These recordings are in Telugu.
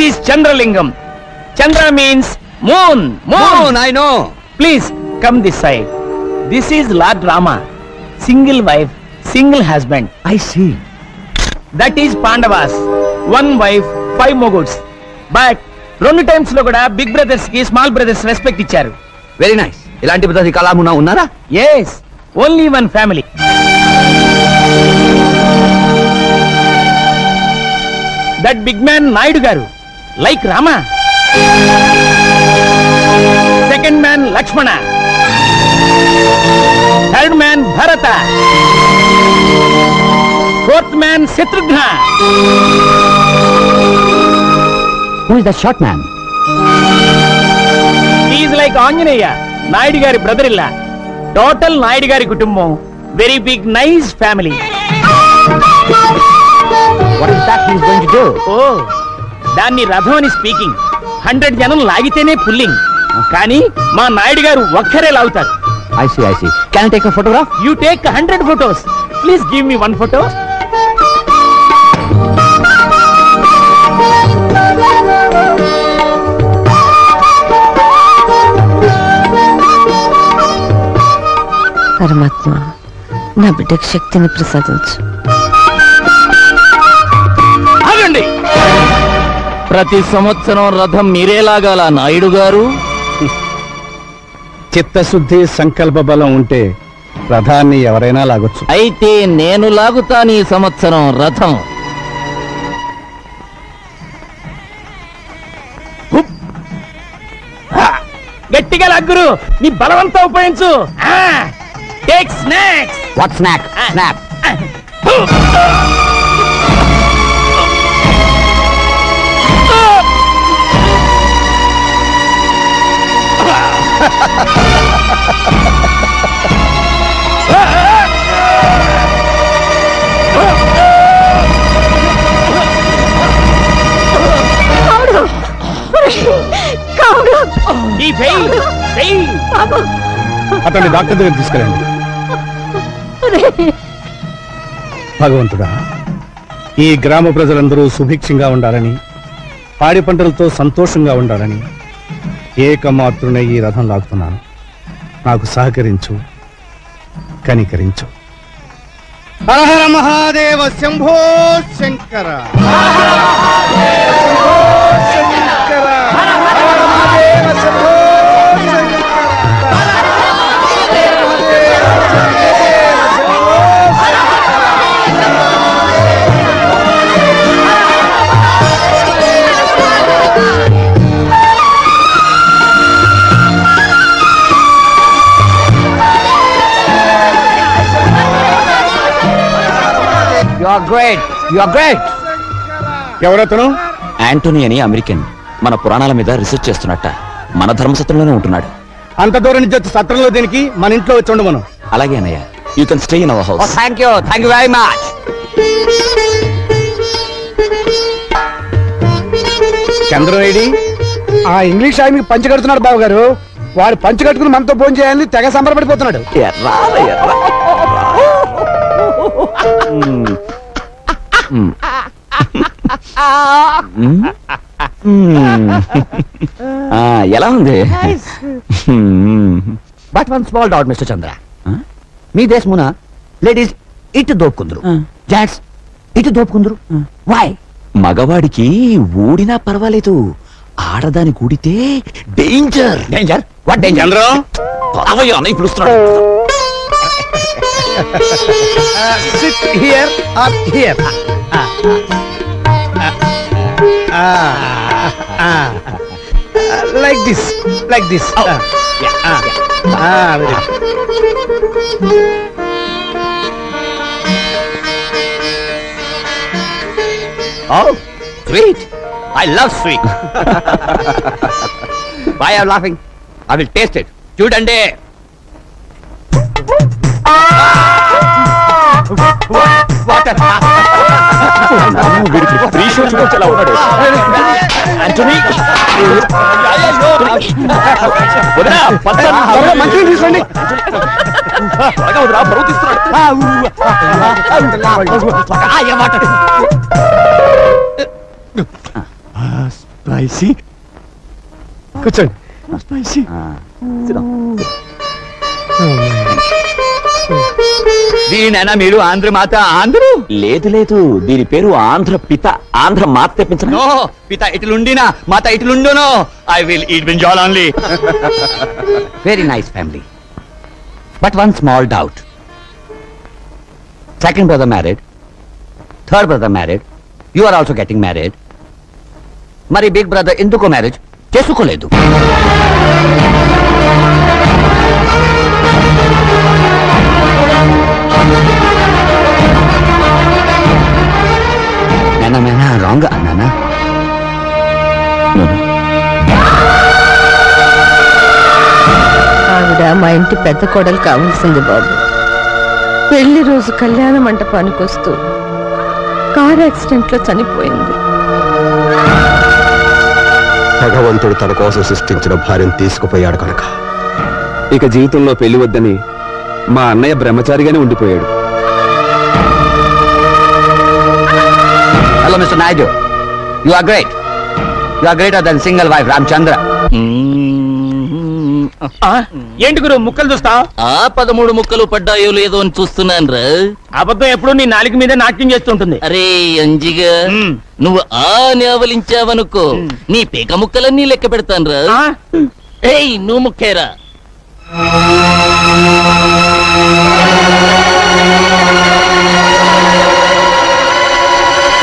is Chandralingam. Chandra means moon. Moon, I know. Please come this side. This is Lord Rama. Single wife, single husband. I see. That is Pandavas. One wife, 5 moguls. But 2 times lo kuda big brothers ki small brothers respect icharu. Very nice. Ilanti peddadi kalamuna unnara? Yes, only one family. That big man Naidu garu, like Rama. Second man Lakshmana. Third man Bharata. Fourth man Shatrugna. Who is that short man? He is like Anjaneya, Naidu gari brother-in-law. Total Naidu gari kutumbam. Very big, nice family. What is that he is going to do? Oh, దాన్ని రథం అని స్పీకింగ్. 100 జనం లాగితేనే పుల్లింగ్. కానీ మా నాయుడు గారు ఒక్కరే లాగుతారు. I see. Can I take a photograph? You take 100 photos. Please give me 1 photo. పరమాత్మ నా బిడ్డకు శక్తిని ప్రసాదించు. ఆగండి. ప్రతి సంవత్సరం రథం మీరే లాగాల నాయుడు గారు. చిత్తశుద్ధి సంకల్ప బలం ఉంటే రథాన్ని ఎవరైనా లాగొచ్చు. అయితే నేను లాగుతాను ఈ సంవత్సరం రథం. గట్టిగా లాగురు. నీ బలవంతా ఉపయోగించు. Take snacks. What snack? Snap. అతన్ని డాక్టర్ దగ్గర తీసుకెళ్ళండి. భగవంతుడా, ఈ గ్రామ ప్రజలందరూ సుభిక్షంగా ఉండాలని, పాడి పంటలతో సంతోషంగా ఉండాలని ఏకమాత్రునే ఈ రథం లాగుతున్నాను. నాకు సహకరించు, కనికరించు. హర హర మహాదేవ శంభో శంకర. You are great. ఎవరతను? యాంటోనీ అని అమెరికన్. మన పురాణాల మీద రీసెర్చ్ చేస్తున్నట్ట. మన ధర్మసత్రంలోనే ఉంటున్నాడు. అంత దూరం నుంచి వచ్చి సత్రంలో దేనికి? మన ఇంట్లో వచ్చి ఉండమను. అలాగే అన్నయ్య. You can stay in our house. Thank you very much. చంద్రవేడి ఆ ఇంగ్లీష్ ఆయనకి పంచి కడుతున్నాడు బాబు గారు. వాడు పంచి కట్టుకుని మనతో ఫోన్ చేయాలని తెగ సంబరపడిపోతున్నాడు. ఎలా ఉంది? But one small doubt, Mr. Chandra. మీ దేశమున లేడీస్ ఇటు దోపుకుందరు, జాట్స్ ఇటు దోపుకుందరు. వై? మగవాడికి ఊడినా పర్వాలేదు, ఆడదాని కూడితే danger. Danger? What danger? Chandra అవయ్యా అన్నయ్య పిలుస్తున్నాడు. sit here or here. Like this. Oh. Very good. Oh, sweet. I love sweet. Why are you laughing? I will taste it. చూడండి. Water. మంచిగా తీసుకోండి. స్పైసీ కూర్చోండి స్పైసీ దీనైనా మీరు ఆంధ్ర మాత ఆంధ్రు లేదు లేదు, దీని పేరు ఆంధ్ర పిత. ఆంధ్ర మాత తెప్పించను. నో పిత ఇట్లుండినా మాత ఇట్లుండునో I will eat brinjal only. Very nice family, but one small doubt. Second brother married, third brother married, you are also getting married. మరి బిగ్ బ్రదర్ ఎందుకో మ్యారేజ్ చేసుకోలేదు? మేనా రాంగ్ అన్నానా? ఆవిడ మా ఇంటి పెద్ద కోడలు కావాల్సింది బాబు. పెళ్లి రోజు కళ్యాణ మంటపానికి వస్తూ కార్ యాక్సిడెంట్ లో చనిపోయింది. భగవంతుడు తన కోసం సృష్టించిన భార్యను తీసుకుపోయాడు కనుక ఇక జీవితంలో పెళ్లి వద్దని మా అన్నయ్య బ్రహ్మచారిగానే ఉండిపోయాడు. Hello mister Naidu, you are great. You are greater than single wife Ramachandra. ఏంటి గురు ముక్కలు చూస్తా? ఆ 13 ముక్కలు పడ్డాయో లేదో అని చూస్తున్నాను రా. అబద్ధం ఎప్పుడు నీ నాలుగు మీద నాట్యం చేస్తుంటుంది. అరే అంజిగా, నువ్వు అని అవలించావనుకో నీ పేక ముక్కలన్నీ లెక్క పెడతాను రా. ఏయ్ నువ్వు ముక్కేరా.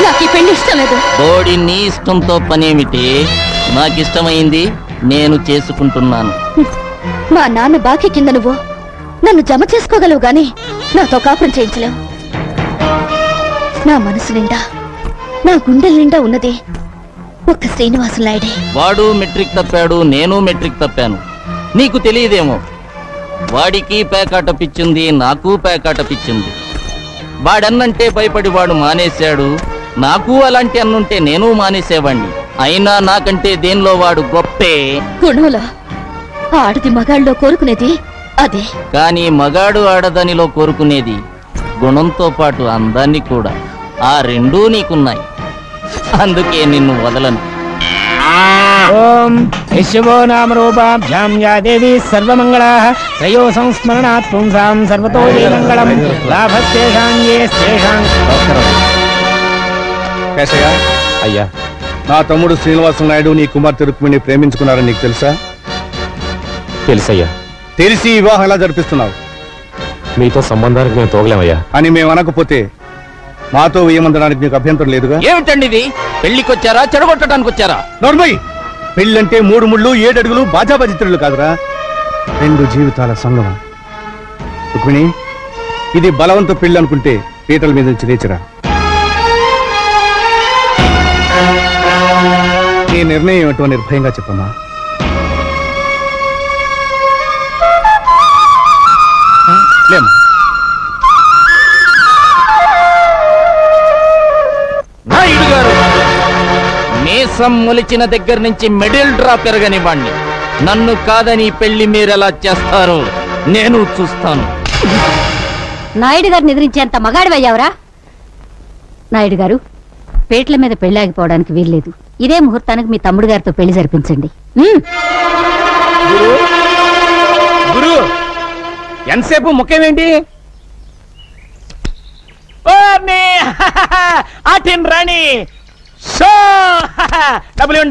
నాకు ఈ పెళ్లి ఇష్టం లేదు. బోడి నీ ఇష్టంతో పనేమిటి? నాకిష్టమైంది నేను చేసుకుంటున్నాను. మా నాన్న బాకీ కింద నువ్వు నన్ను జమ చేసుకోగలవు గాని నాతో కాపురం చేయించలేవు. నా మనసు నిండా, నా గుండెల నిండా ఉన్నది ఒక్క శ్రీనివాసు నాయుడే. వాడు మెట్రిక్ తప్పాడు, నేను మెట్రిక్ తప్పాను. నీకు తెలియదేమో, వాడికి పేకాట పిచ్చింది, నాకు పేకాట పిచ్చింది. వాడన్నంటే భయపడి వాడు మానేశాడు. నాకు అలాంటి అన్నుంటే నేను మానేసేవాణ్ణి. అయినా నాకంటే దేనిలో వాడు గొప్పే. గుణంలో ఆడది మగాళ్ళలో కోరుకునేది అదే. కానీ మగాడు ఆడదానిలో కోరుకునేది గుణంతో పాటు అందాన్ని కూడా. ఆ రెండూ నీకున్నాయి, అందుకే నిన్ను వదలను. ఓం యశవో నామ రూపాభ్యాం యా దేవి సర్వమంగళాః త్రయో సంస్మరణాత్ పుంసాం సర్వతో ఏ మంగళం లాభస్తేషాం యేస్తేషాం. కేశయ్య, అయ్యా, నా తమ్ముడు శ్రీనివాస నాయుడు నీ కుమార్తె రుక్మిణి ప్రేమించుకున్నారని నీకు తెలుసా? తెలుసయ్యా. తెలిసి వివాహం ఎలా జరిపిస్తున్నావు మీతో సంబంధానికి మేము తోగలేమయ్యా అని మేము అనకపోతే మాతో వేయమందడానికి నీకు అభ్యంతరం లేదుగా? ఏమిటండి ఇది? పెళ్లికొచ్చారా చెడగొట్టడానికి వచ్చారా? నోర్మయ్, పెళ్ళంటే 3 ముళ్ళు 7 అడుగులు బాజాబాజిత్రులు కాదురా, 2 జీవితాల సంగమం. రుక్మిణి, ఇది బలవంత పెళ్లి అనుకుంటే పీటల మీద నుంచి లేచిరా. నీ నిర్ణయం ఏమిటో నిర్భయంగా చెప్పమ్మా. లేమ్మా. నాయుడు గారు, మీసం మొలిచిన దగ్గర నుంచి మిడిల్ డ్రా పెరగనివ్వండి. నన్ను కాదని పెళ్లి మీరెలా చేస్తారో నేను చూస్తాను. నాయుడు గారిని ఎదిరించేంత మగాడివయ్యావరా? నాయుడు గారు, పేట్ల మీద పెళ్లాగిపోవడానికి వీల్లేదు. ఇదే ముహూర్తానికి మీ తమ్ముడు గారితో పెళ్లి జరిపించండి. గురు ఎంతసేపు ముఖ్యమేంటి? ఆటిన్ రాణి షో డబ్ల్యూ.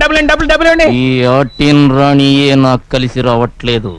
ఈ ఆటిన్ రాణియే నాకు కలిసి రావట్లేదు.